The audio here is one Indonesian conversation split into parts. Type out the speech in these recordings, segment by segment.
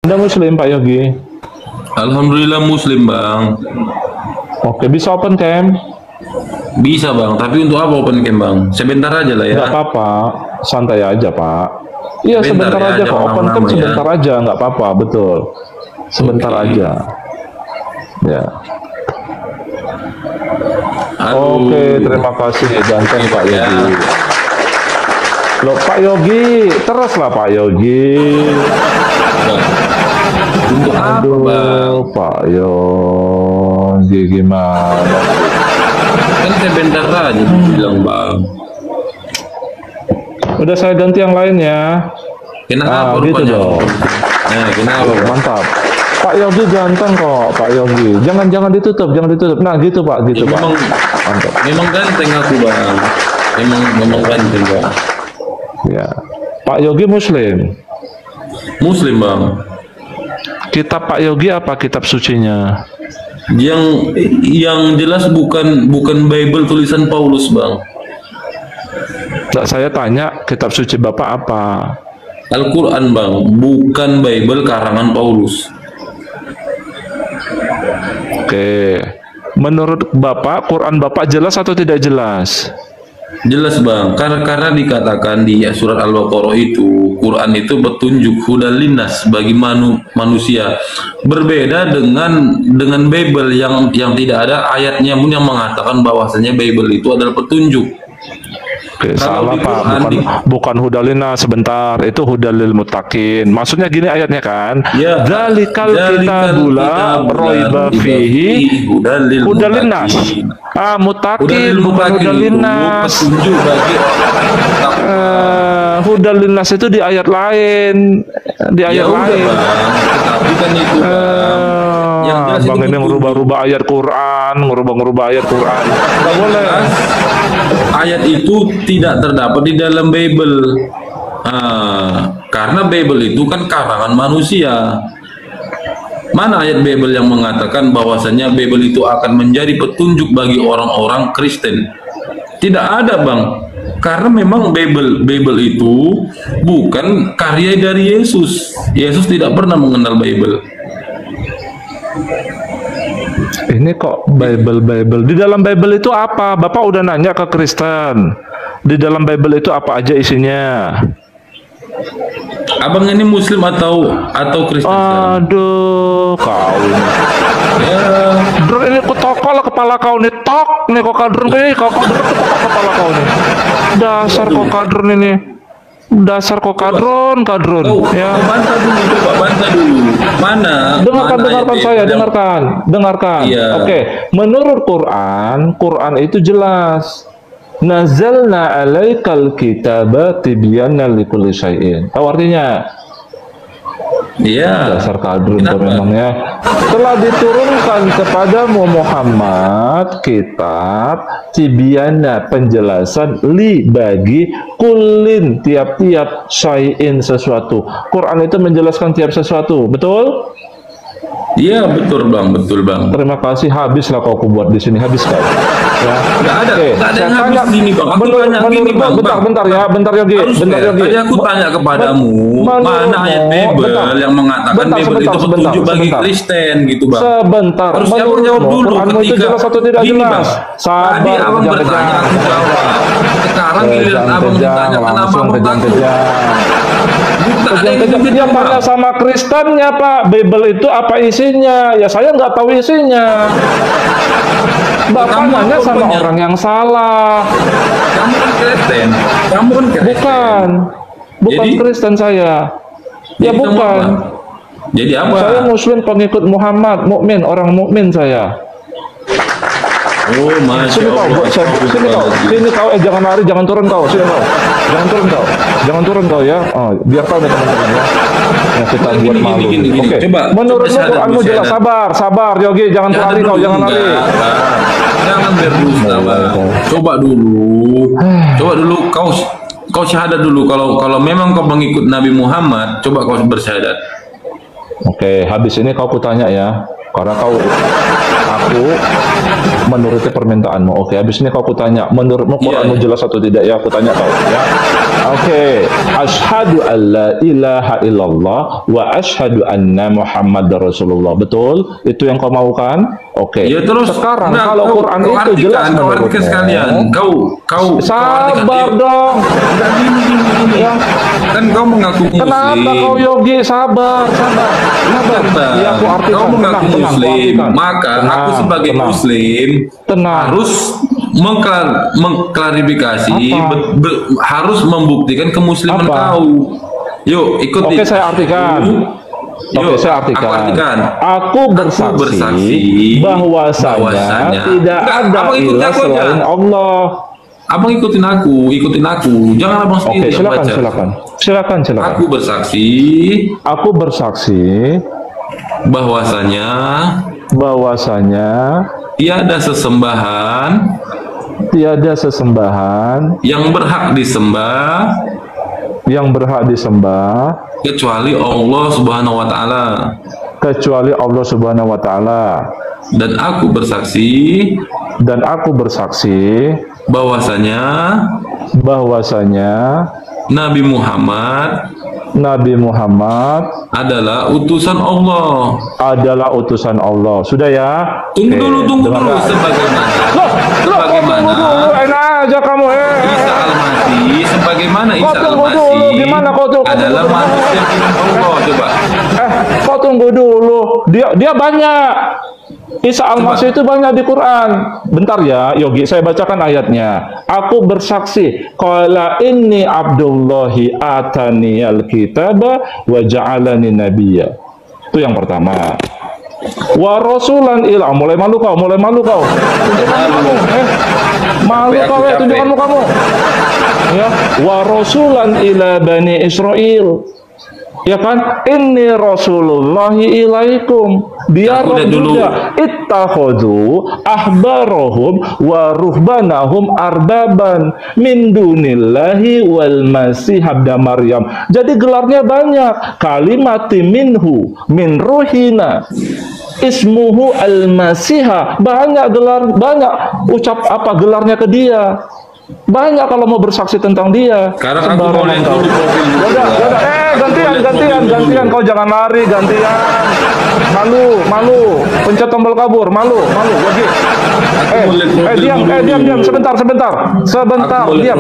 Anda Muslim, Pak Yogi? Alhamdulillah Muslim, Bang. Oke, bisa open cam? Bisa, Bang. Tapi untuk apa open cam, Bang? Sebentar aja lah ya. Nggak apa-apa, santai aja, Pak. Iya, sebentar ya, aja kok. jangan Open cam lama-lama sebentar aja, nggak apa-apa, betul. Sebentar Oke. aja. Ya. Aduh. Oke, terima kasih ganteng Pak Ya. Yogi. Loh, Pak Yogi, terus lah Pak Yogi. Untuk apa, Bang? Aduh, Pak Yogi gimana? Kan sebentar aja bilang, Bang. Udah saya ganti yang lain ya. Kenapa gitu rupanya? dong. Nah, kenapa? Oh, mantap. Pak Yogi ganteng kok, Pak Yogi. Jangan ditutup, jangan ditutup. Nah, gitu Pak, gitu Ya, Pak. Mantap. memang ganteng aku, Bang. Memang ganteng, Bang. Ya. Pak Yogi Muslim. Muslim, Bang. Kitab Pak Yogi apa kitab sucinya? Yang jelas bukan Bible tulisan Paulus, Bang. Nggak, saya tanya kitab suci Bapak apa? Al-Quran, Bang, bukan Bible karangan Paulus. Oke. Menurut Bapak, Quran Bapak jelas atau tidak jelas? Jelas, Bang, karena dikatakan di surat Al-Baqarah itu, Quran itu petunjuk hudal linnas bagi manusia. Berbeda dengan Bible yang tidak ada ayatnya pun yang mengatakan bahwasanya Bible itu adalah petunjuk. Oke, Kalau salah di Pak, Quran bukan hudalina sebentar, itu hudalil mutakin. Maksudnya gini ayatnya kan? Ya, Dzalikal kitabula raiba fihi hudalinas. Mutakin bukan hudalinas. Petunjuk bagi Hudalinas itu di ayat lain, di ayat lain. Bang. Tetapi kan itu, Bang. Yang jelas Bang itu ini petunjuk. ngerubah-rubah ayat Quran, ngerubah-ngerubah ayat Quran. Nggak boleh. Ayat itu tidak terdapat di dalam Bible. Karena Bible itu kan karangan manusia. Mana ayat Bible yang mengatakan bahwasanya Bible itu akan menjadi petunjuk bagi orang-orang Kristen? Tidak ada, Bang. Karena memang Bible itu bukan karya dari Yesus. Yesus tidak pernah mengenal Bible. Ini kok Bible. Di dalam Bible itu apa? Bapak udah nanya ke Kristen. Di dalam Bible itu apa aja isinya? Abang ini Muslim atau Kristen? Aduh, kau ini. Ya, Drone ini ketokol kepala kau nih, tok nih kok kadrun kau kadrun ketokol kepala kau nih. Dasar kok kadrun ini. Dasar kok kadrun ya. bantah dulu, coba bantah dulu. Mana? Dengarkan saya, dengarkan. Iya. Oke, menurut Quran itu jelas. Nazalna 'alaikal kitaba tibyana likulli syai'in. Tahu artinya? Iya. Dasar kadrun tuh Kenapa? memangnya. Telah diturunkan kepadamu Muhammad kitab tibyana, penjelasan, li bagi, kulin tiap-tiap, syai'in sesuatu. Quran itu menjelaskan tiap sesuatu, betul? Iya, betul, Bang, betul, Bang. Terima kasih, habislah kau buat di sini, habis kau. Ya. Nggak ada Oke, yang saya habis tanya, gini, Bang. Aku tanya gini, Bang. bentar Yogi, bentar Yogi. Tadi aku tanya kepadamu, mana ayat Bible yang mengatakan Bible itu petunjuk bagi Kristen gitu, Bang. Sebentar. Harusnya abang jawab dulu Quranmu itu ketika jelas atau tidak gini, jelas? Bang. Sabar, Tadi abang bertanya, aku jawab. Sekarang giliran abang ditanya, kenapa langsung abang takut? kejang-kejang. Dia tanya sama Kristennya, Pak, Bible itu apa isinya? Ya saya nggak tahu isinya. Bapak Kamu nanya sama punya- orang yang salah. Kamu kan Kristen. Bukan Jadi- Kristen saya. Ya Jadi kamu bukan. apa? Jadi apa? Saya Muslim pengikut Muhammad, mukmin, orang mukmin saya. Oh, Masya Sini kau, Allah. sini kau, jangan lari, jangan turun kau, sini kau, jangan turun kau ya. Oh, biar kau nih teman-teman ya. Ya kita buat malu. Gini. Oke. Coba, Menurutmu syahadat, Quranmu jelas, syahadat. sabar Yogi, jangan lari kau, jangan lari. Jangan berdusta, Bang. Coba dulu kau syahadat dulu. Kalau memang kau mengikut Nabi Muhammad, coba kau bersyahadat. Oke, habis ini kau kutanya ya. Karena aku menuruti permintaanmu. Oke, habis ini kau kutanya, menurutmu Quranmu jelas atau tidak? Ya, aku tanya kau. Ya. Oke, asyhadu an la ilaha illallah wa asyhadu anna Muhammadar Rasulullah. Betul? Itu yang kau mau kan? Oke. Ya terus Sekarang kalau Quran itu artikan, jelas kau artikan sekalian. Kau sabar dong. Enggak gini. Ya. Kan kau mengaku muslim. Kenapa kau Yogi? Sabar. Ya, aku artikan. Kau mengaku muslim, maka aku sebagai muslim harus mengklarifikasi, harus membuktikan kemusliman kau. Yuk, ikuti. Oke, saya artikan. Aku bersaksi bahwasanya tidak ada ilah selain Allah. Abang ikutin aku. Jangan abang sendiri. Oke, silakan. Aku bersaksi bahwasanya tiada sesembahan yang berhak disembah kecuali Allah Subhanahu wa taala. Dan aku bersaksi bahwasanya Nabi Muhammad adalah utusan Allah. Sudah ya? Tunggu dulu. Sebagaimana enak aja kamu. Isa Al-Masih adalah manusia Allah. Coba. Kau tunggu dulu. Dia banyak. Isa Al-Masih itu banyak di Quran. Bentar ya, Yogi, saya bacakan ayatnya. Aku bersaksi, qala inni abdullahi ataniyal kitaba wa ja'alani nabiyya. Itu yang pertama. Wa rasulan ila, mulai malu kau. Tunjukkan kamu. Malu kau, tunjukkan kamu. Ya, wa rasulan ila bani Israel. Ya kan, inni rasulullahi ilaikum. Biar juga ittakhadhu ahbarahum wa ruhbanahum arbaban min dunillahi wal masih abda Maryam. Jadi gelarnya banyak. Kalimati minhu min ruhina ismuhu al-masiha. Banyak gelarnya ke dia. Banyak kalau mau bersaksi tentang dia. Sekarang aku mau lihat dulu profil. Gantian, kau jangan lari, gantian. Malu. Pencet tombol kabur, malu. Lagi. Diam, sebentar. Diam.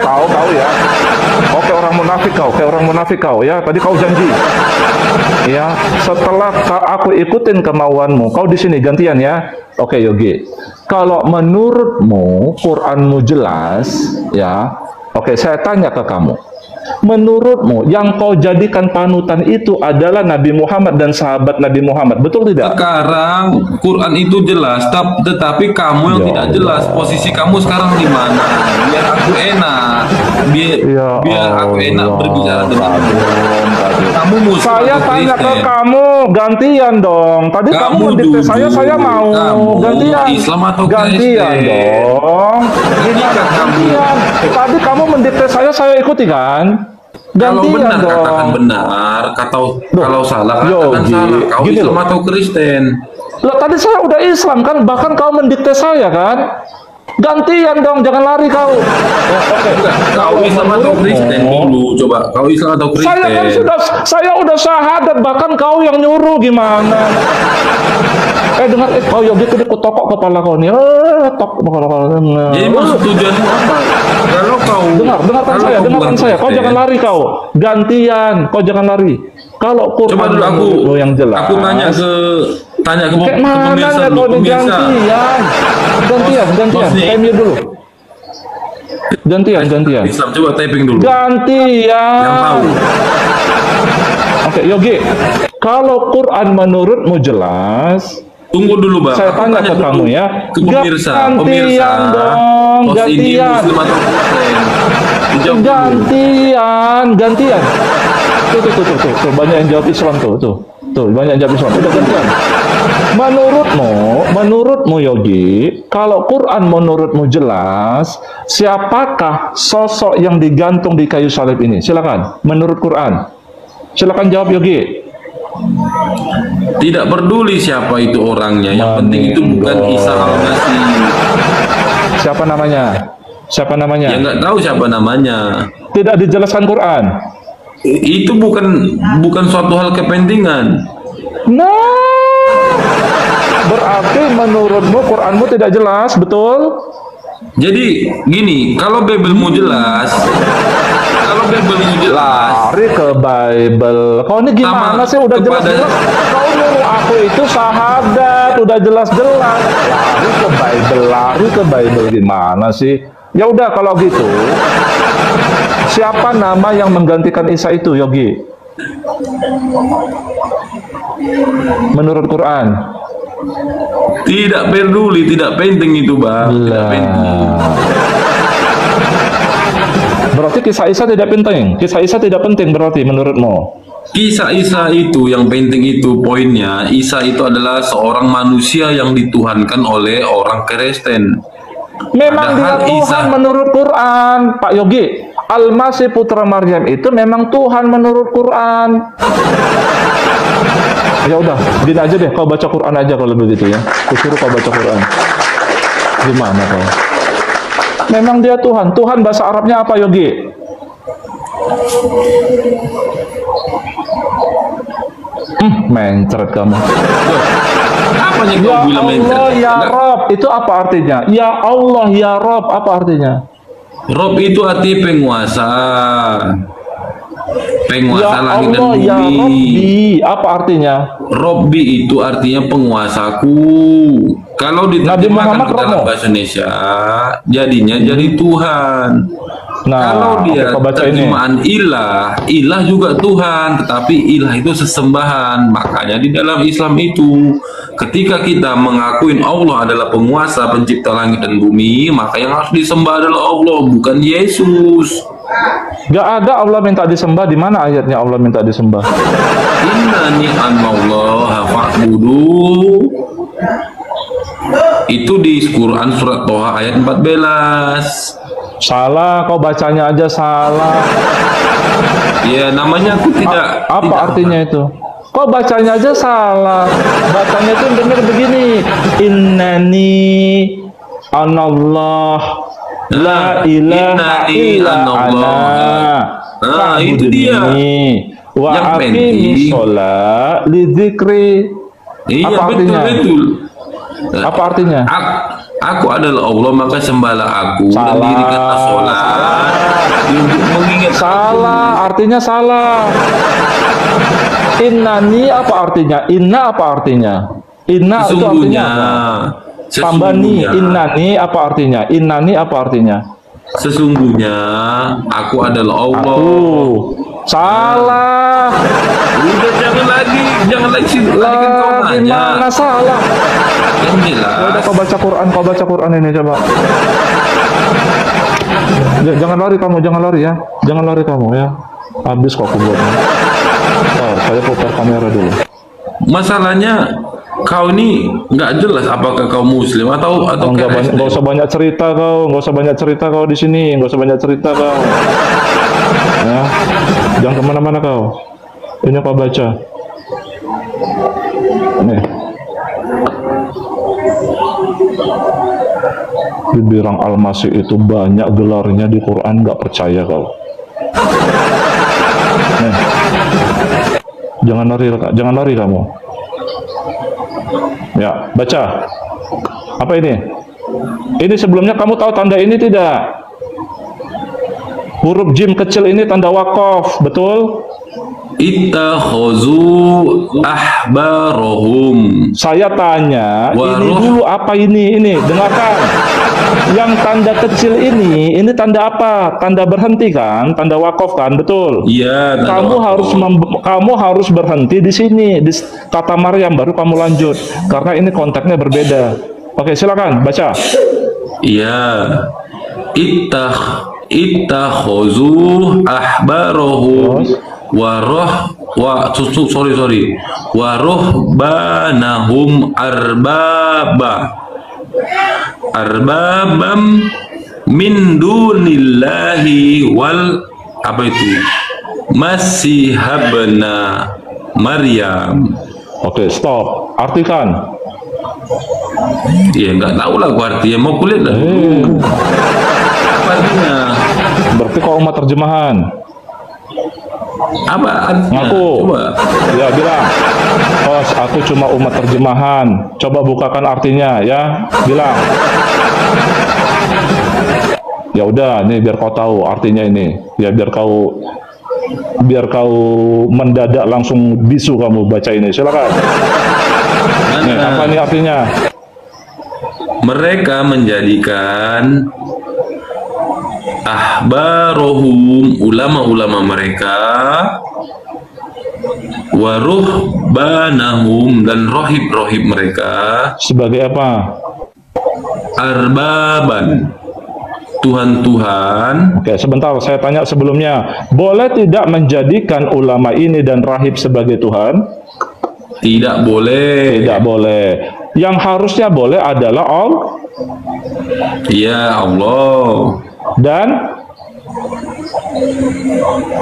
Kau ya. Oke, orang munafik kau ya. Tadi kau janji. Ya, setelah aku ikutin kemauanmu, kau di sini gantian ya. Oke, Yogi. Kalau menurutmu Quranmu jelas, ya. Oke, saya tanya ke kamu. Menurutmu yang kau jadikan panutan itu adalah Nabi Muhammad dan sahabat Nabi Muhammad, betul tidak? Sekarang Quran itu jelas, tetapi kamu yang tidak jelas. Posisi kamu sekarang di mana? Biar aku enak berbicara dengan kamu. Saya tanya ke kamu, gantian dong. Tadi kamu mendikte saya mau gantian. Islam atau gantian dong. Gantian. Tadi kamu mendikte saya ikuti kan? Kalau benar katakan benar, kalau salah katakan salah. Kau Islam atau Kristen? Loh, tadi saya udah Islam kan, bahkan kau mendikte saya kan? Gantian dong, jangan lari kau. Kau Islam atau Kristen dulu, coba. Kau Islam atau Kristen? Saya udah syahadat, bahkan kau yang nyuruh gimana? Dengar, kau Yogi itu dikutok kepala kau nih. Jadi maksud tujuanmu apa? Kalau kau dengarkan saya. Kau jangan lari kau. Gantian, kau jangan lari. Kalau Quran coba dulu yang jelas. Aku tanya ke pemirsa dulu. Gantian. Time dulu. Gantian. Islam, coba typing dulu. Gantian. Yang tahu. Oke, Yogi. Kalau Quran menurutmu jelas, tunggu dulu, Bang. Saya tanya ke kamu ya. Ke pemirsa. Gantian. Gantian. Tuh, banyak yang jawab Islam tuh, banyak yang jawab Islam. Udah gantian. Menurutmu Yogi, kalau Quran menurutmu jelas, siapakah sosok yang digantung di kayu salib ini? Silakan. Menurut Quran. Silakan jawab Yogi. Tidak peduli siapa itu orangnya, yang penting itu bukan Isa Al-Masih. Siapa namanya? Siapa namanya? Ya nggak tahu siapa namanya. Tidak dijelaskan Quran. Itu bukan suatu hal kepentingan. Nah, berarti menurutmu Quranmu tidak jelas, betul? Jadi gini, kalau Bible jelas, Lari ke Bible. Kau ini gimana Sama sih? Udah kepada- jelas-jelas. Kau nyuruh aku itu sahadat, udah jelas-jelas. Lari ke Bible gimana sih? Ya udah kalau gitu. Siapa nama yang menggantikan Isa itu, Yogi? Menurut Quran. tidak peduli, tidak penting itu, Bang. Tidak penting. Berarti kisah Isa tidak penting. Kisah Isa tidak penting berarti menurutmu. Kisah Isa itu yang penting itu poinnya. Isa itu adalah seorang manusia yang dituhankan oleh orang Kristen. Memang dia Padahal Tuhan Isa- menurut Quran, Pak Yogi. Al-Masih putra Maryam itu memang Tuhan menurut Quran. Ya udah, gini aja deh, kau baca Quran aja kalau begitu ya. Kusuruh kau baca Quran. Gimana kau? Memang dia Tuhan. Tuhan bahasa Arabnya apa, Yogi? Mencret kamu. Apa yang kau Ya bilang Allah, ya Enggak. Rob, itu apa artinya? Ya Allah, ya Rob, apa artinya? Rob itu arti penguasa. Penguasa Ya langit dan Allah, ya bumi. Robbi, apa artinya? Robbi itu artinya penguasaku. Kalau Nabi diterjemahkan Muhammad ke dalam Romo. bahasa Indonesia, jadinya jadi Tuhan. Nah, Kalau dia oke, kau baca ini. terjemahan ilah, ilah juga Tuhan, tetapi ilah itu sesembahan. Makanya di dalam Islam itu, ketika kita mengakuin Allah adalah penguasa, pencipta langit dan bumi, maka yang harus disembah adalah Allah, bukan Yesus. Gak ada Allah minta disembah. Di mana ayatnya Allah minta disembah? Innani anallaha fa'budu. Itu di Quran surat Toha ayat 14. Salah, kau bacanya aja salah. Ya namanya aku tidak Apa tidak artinya itu? Kau bacanya aja salah. Bacanya itu benar begini. Innani anallah la ilaha Innani illa anallah. ana. Nah, itu dia. Fa'budni wa Yang aqimi penting. sholat li dzikri. Iya Apa betul artinya? betul. Apa artinya? Aku adalah Allah, maka sembahlah aku dan Salah. dirikanlah sholat untuk mengingat Salah, artinya salah. Innani apa artinya? Inna apa artinya? Inna itu artinya sesungguhnya. apa? Tambah ni, Sesungguhnya. innani apa artinya? Innani apa artinya? Sesungguhnya aku adalah Allah. Aku. Salah. Udah jangan lagi sih. Tadi kan kau Lah, nanya. gimana salah? Yang jelas. Ya udah, kau baca Quran ini coba. Jangan lari kamu, jangan lari ya. Jangan lari kamu ya. Habis kok aku buatnya. Bentar, saya putar kamera dulu. Masalahnya kau ini nggak jelas apakah kau Muslim atau Nggak Kristen. usah banyak cerita kau, nggak usah banyak cerita kau di sini, nggak usah banyak cerita kau. Ya, jangan kemana-mana kau. Ini kau baca. Nih. Dibilang Al-Masih itu banyak gelarnya di Quran, nggak percaya kau. Nih. Jangan lari kamu. Ya, baca. Apa ini? Ini sebelumnya kamu tahu tanda ini tidak? Huruf jim kecil ini tanda wakaf, betul? Ittakhazu ahbarahum. Saya tanya, ini Waruh. dulu apa ini? Ini, dengarkan. Yang tanda kecil ini tanda apa? Tanda berhenti kan? Tanda wakaf kan? Betul? Iya, tanda Kamu wakaf. kamu harus berhenti di sini di kata Maryam, baru kamu lanjut karena ini konteksnya berbeda. Oke, silakan baca. Iya. Ittakhazu ahbarahum waruhbanahum arbabam min dunillahi wal apa itu? Maryam. Oke, stop. Artikan. Ya nggak tahu lah gua artinya, mau kulihat lah dulu. Apa artinya? Berarti kau umat terjemahan. Apa artinya? Ngaku. Coba. Ya, bilang. Bos, aku cuma umat terjemahan. Coba bukakan artinya ya. Bilang. Ya udah, nih biar kau tahu artinya ini. Ya biar kau mendadak langsung bisu kamu baca ini. Silakan. Nih, apa nih artinya? Mereka menjadikan ahbarohum, ulama-ulama mereka, waruhbanahum, dan rohib-rohib mereka, Sebagai apa? arbaban, Tuhan-Tuhan. Oke, sebentar saya tanya sebelumnya. Boleh tidak menjadikan ulama ini dan rahib sebagai Tuhan? Tidak boleh. Tidak boleh. Yang harusnya boleh adalah Allah Ya Allah. dan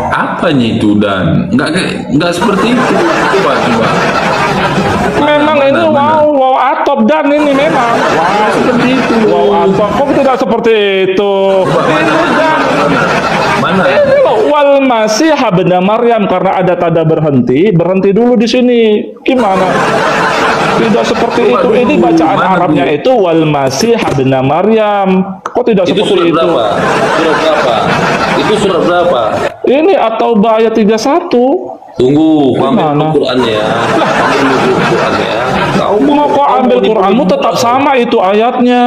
Apanya itu dan? Nggak seperti itu. Coba. memang ini Mana? wow atop dan ini memang wow Seperti itu. wow atop. Kok tidak seperti itu? Ini dan Mana? ini loh wal masih habna Maryam, karena ada tanda berhenti dulu di sini. Gimana? Tidak seperti Coba itu. dulu, Ini bacaan mana Arabnya dulu? itu wal masih habna Maryam. Kok tidak Itu seperti surat itu? berapa? Surat berapa? Itu surat berapa? Ini atau ayat 31. Tunggu, kamu ambil Gimana? Qurannya ya. Kamu ambil Qurannya ya. Kau Mau kok ambil Quranmu tetap sama itu ayatnya.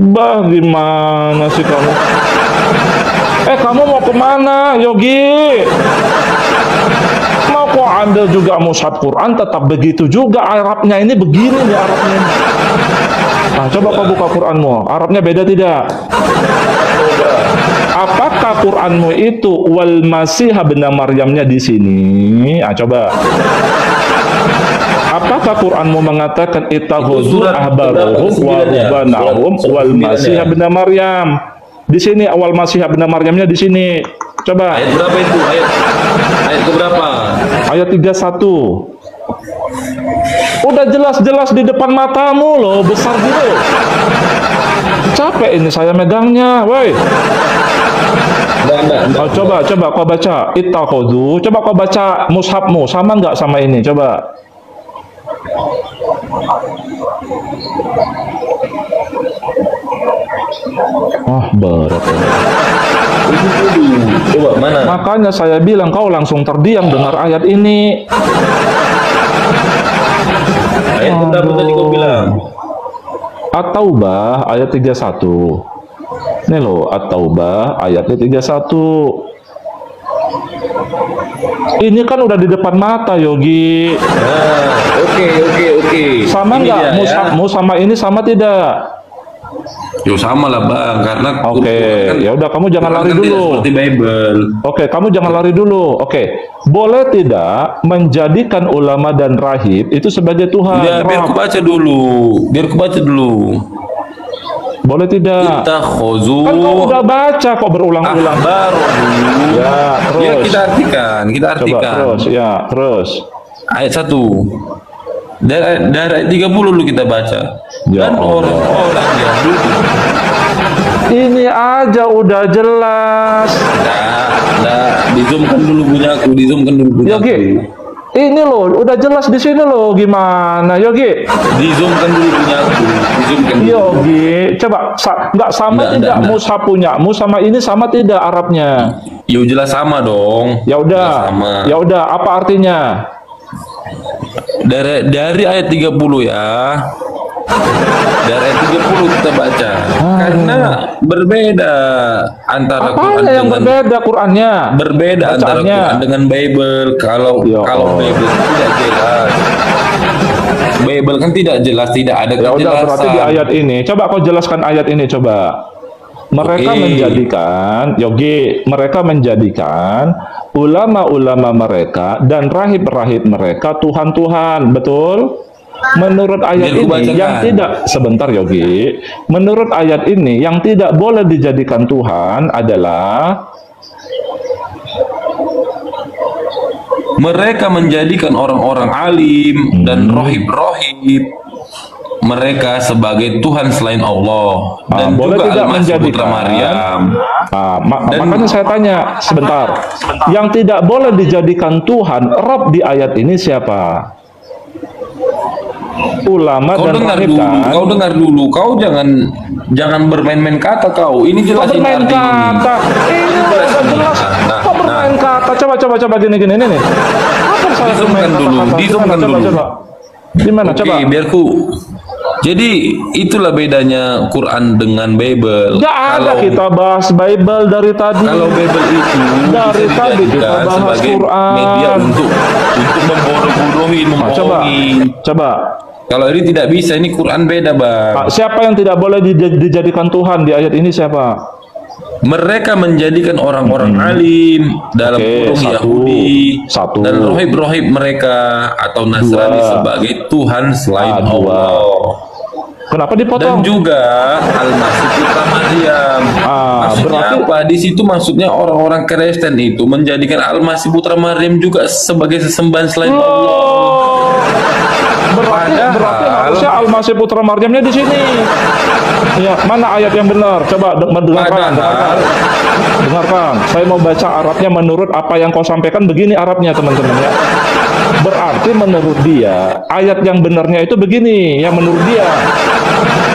Bah, gimana sih kamu? Kamu mau kemana, Yogi? Mau kok ambil juga mushaf Quran, tetap begitu juga Arabnya ini begini nih Arabnya. Nah, coba kau buka Quranmu. Arabnya beda tidak? Apakah Quranmu itu wal masih habna Maryamnya di sini? Ah, coba. Apakah Quranmu mengatakan ittakhudhu surat ahbarahum wa berapa? rubbanahum Surat wal 9 masih ya? habna Maryam? Di sini awal masih habna Maryamnya di sini. Coba. Ayat berapa itu? Ayat ke berapa? Ayat 31. Udah jelas-jelas di depan matamu loh, besar gitu. Capek ini saya megangnya, woi. Enggak. Oh, coba kau baca ittakhadhu. Coba kau baca mushafmu, sama nggak sama ini? Coba. Berat. Coba mana? Makanya saya bilang kau langsung terdiam dengar ayat ini. Ayat berapa tadi kau bilang? At-Taubah ayat 31. Ini loh, At-Taubah ayatnya 31. Ini kan udah di depan mata, Yogi. Oke. Sama Ini nggak? dia, ya. Mushafmu sama ini sama tidak? Yo sama lah bang, karena Oke, ya udah kamu jangan lari Quran kan tidak dulu. seperti Bible. Oke, kamu jangan lari dulu. Oke, boleh tidak menjadikan ulama dan rahib itu sebagai Tuhan? Ya, biar aku baca dulu. Boleh tidak? Kita khozu. Kan kau udah baca kok berulang-ulang. Baru. Ya, terus. Ya, kita artikan. Coba terus, ya, terus. Ayat 1. Dari ayat 30 dulu kita baca. Ya Dan Allah. orang-orang Yahudi. Ini aja udah jelas. Dizoomkan dulu punyaku. Yogi, ini loh, udah jelas di sini loh. Gimana, Yogi? Dizoomkan dulu punyaku. Yogi, coba nggak sama tidak mushaf punyamu sama ini sama tidak Arabnya? Yo jelas sama dong. Ya udah, Jelas sama. ya udah. Apa artinya? Dari ayat 30 ya. Dari ayat 30 kita baca. Karena berbeda antara Quran Apanya yang dengan berbeda Qurannya? berbeda antara Bacaannya. Quran dengan Bible. Kalau Ya Allah. Bible tidak jelas. Bible kan tidak jelas, tidak ada Ya udah, kejelasan. berarti di ayat ini. Coba kau jelaskan ayat ini, coba. Mereka Oke. menjadikan, Yogi, mereka menjadikan ulama-ulama mereka dan rahib-rahib mereka Tuhan-Tuhan, betul? Menurut ayat Biar ku ini bacakan. yang tidak, sebentar Yogi, menurut ayat ini yang tidak boleh dijadikan Tuhan adalah Mereka menjadikan orang-orang alim dan rohib-rohib mereka sebagai Tuhan selain Allah, dan boleh juga tidak Al-Masih putra menjadikan? Maryam. Makanya saya tanya sebentar, yang tidak boleh dijadikan Tuhan, Rabb di ayat ini siapa? Ulama Kau dan dengar rahib dulu, kan? kau dengar dulu, kau jangan bermain-main kata kau. Ini Kok jelasin bermain arti ini. kata? Ini udah jelas. Kok bermain kata? Coba gini ini nih. Apa saya Disumkan bermain dulu, kata-kata? disumkan Coba. dulu. Gimana? Oke, Coba. biarku. Jadi itulah bedanya Quran dengan Bible. Gak ada kita bahas Bible dari tadi. Kalau Bible itu Dari bisa tadi kita dijadikan bahas sebagai Quran. media untuk membodoh-bodohin, membohongi. Coba. Kalau ini tidak bisa, ini Quran beda, Bang. Siapa yang tidak boleh dijadikan Tuhan di ayat ini siapa? Mereka menjadikan orang-orang alim dalam kurung Yahudi dan rohib-rohib mereka atau Nasrani sebagai Tuhan selain Allah. Kenapa dipotong? Dan juga Al-Masih putra Maryam. Maksudnya berarti apa? Di situ maksudnya orang-orang Kristen itu menjadikan Al-Masih putra Maryam juga sebagai sesembahan selain Allah. Berarti harusnya Al-Masih putra Maryamnya di sini. Ya, mana ayat yang benar? Coba dengarkan. Saya mau baca Arabnya menurut apa yang kau sampaikan. Begini Arabnya, teman-teman ya. Berarti menurut dia ayat yang benarnya itu begini, yang menurut dia.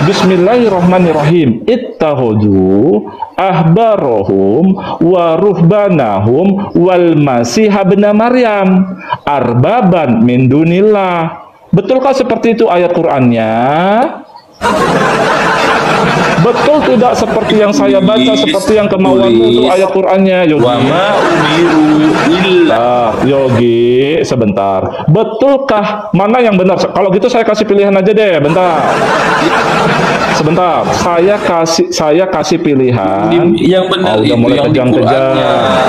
Bismillahirrahmanirrahim. Ittakhadhu ahbarahum wa ruhbanahum wal masih ibn Maryam arbaban min dunillah. Betulkah seperti itu ayat Qur'annya? Betul tidak seperti yang saya baca, seperti yang kemauanmu itu ayat Qur'annya, Yogi? Wa ma umiru illa. Yogi, sebentar. Betulkah mana yang benar? Kalau gitu saya kasih pilihan aja deh, bentar. Sebentar, saya kasih pilihan. Yang benar udah itu mulai yang di kejang-kejang. Qur'annya.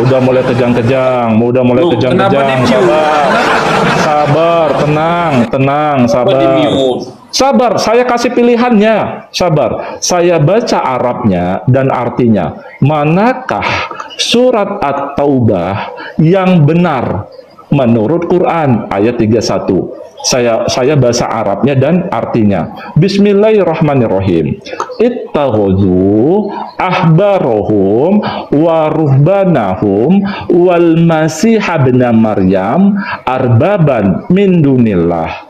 Udah mulai kejang-kejang. Sabar, tenang, sabar. Saya kasih pilihannya. Sabar. Saya baca Arabnya dan artinya. Manakah surat At-Taubah yang benar menurut Quran ayat 31? Saya bahasa Arabnya dan artinya. Bismillahirrahmanirrahim. Ittakhadhu ahbarahum wa ruhbanahum wal masih ibn Maryam arbaban min dunillah.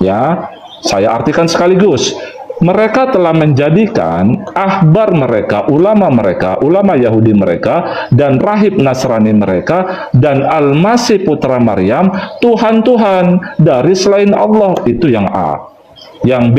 Ya, saya artikan sekaligus. Mereka telah menjadikan ahbar mereka, ulama Yahudi mereka, dan rahib Nasrani mereka, dan Al-Masih putra Maryam, Tuhan-Tuhan dari selain Allah. Itu yang A. Yang B,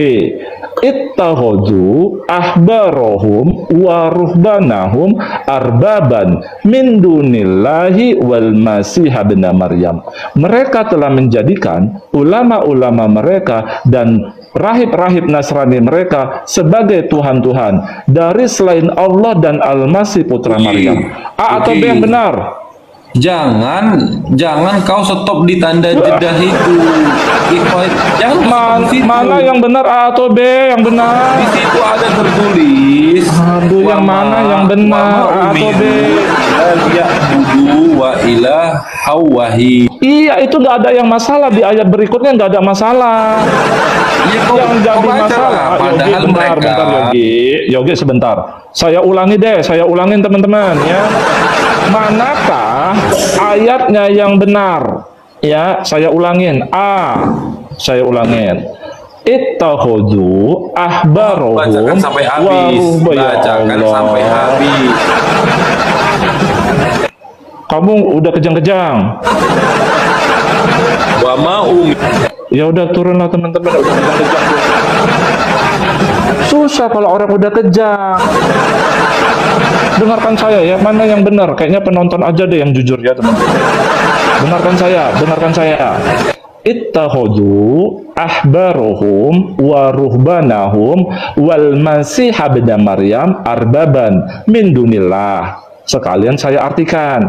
ittakhadhu ahbarahum wa ruhbanahum arbaban min dunillahi wal masih ibn Maryam. Mereka telah menjadikan ulama-ulama mereka dan rahib-rahib Nasrani mereka sebagai Tuhan-Tuhan dari selain Allah dan Al-Masih putra Maryam. A atau B yang benar? Jangan kau stop di tanda jedah itu. Jangan mana yang benar, A atau B yang benar? Di situ ada tertulis. Aduh, yang mana yang benar, A atau B? Wa ilah hawahi. Iya, itu nggak ada yang masalah. Di ayat berikutnya nggak ada masalah. Ya, yang jadi masalah, padahal bentar, Yogi sebentar. Saya ulangin teman-teman ya. Manakah ayatnya yang benar? Ya, saya ulangin. A, saya ulangin. Ittakhadhu ahbarahum. Bacakan sampai habis. Bacakan sampai habis. Kamu udah kejang-kejang. Wa mau. Ya udah turunlah teman-teman, udah kejang-kejang. Susah kalau orang udah kejang. Dengarkan saya ya, mana yang benar? Kayaknya penonton aja deh yang jujur ya teman-teman. Dengarkan saya. Ittakhadhu ahbarahum wa ruhbanahum wal masih ibn Maryam arbaban min dunillah. Sekalian saya artikan.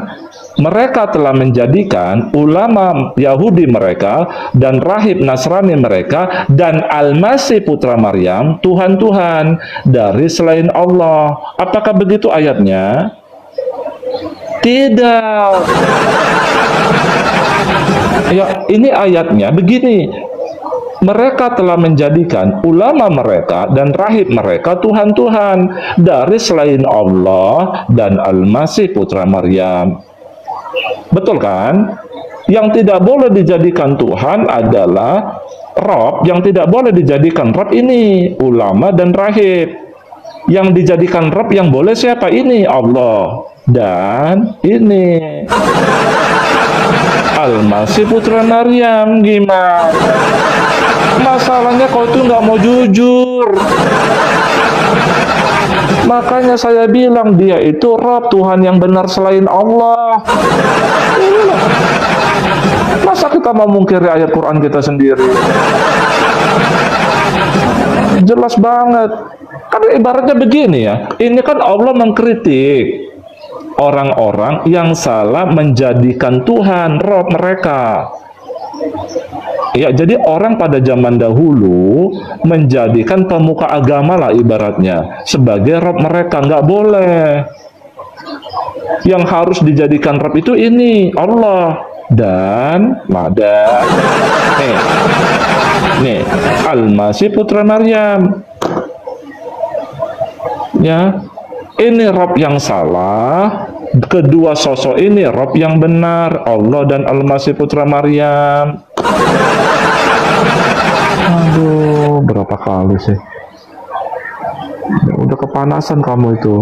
Mereka telah menjadikan ulama Yahudi mereka dan rahib Nasrani mereka dan Al-Masih putra Maryam Tuhan-Tuhan dari selain Allah. Apakah begitu ayatnya? Tidak. Ya, ini ayatnya begini. Mereka telah menjadikan ulama mereka dan rahib mereka Tuhan-Tuhan dari selain Allah dan Al-Masih putra Maryam. Betul kan? Yang tidak boleh dijadikan Tuhan adalah Rob. Yang tidak boleh dijadikan Rob ini ulama dan rahib. Yang dijadikan Rob yang boleh siapa? Ini Allah dan ini Al-Masih putra Maryam. Gimana? Masalahnya kau itu nggak mau jujur. Makanya saya bilang dia itu Rabb, Tuhan yang benar selain Allah. Masa kita mau mungkiri ayat Quran kita sendiri? Jelas banget. Kan ibaratnya begini ya. Ini kan Allah mengkritik orang-orang yang salah menjadikan Tuhan Rabb mereka. Ya, jadi orang pada zaman dahulu menjadikan pemuka agama lah ibaratnya sebagai Rabb mereka. Nggak boleh. Yang harus dijadikan Rabb itu ini Allah dan Mada. Nih, Al-Masih putra Maryam. Ya, ini Rabb yang salah. Kedua sosok ini Rabb yang benar, Allah dan Al-Masih putra Maryam. Aduh, berapa kali sih? Ya, udah kepanasan kamu itu.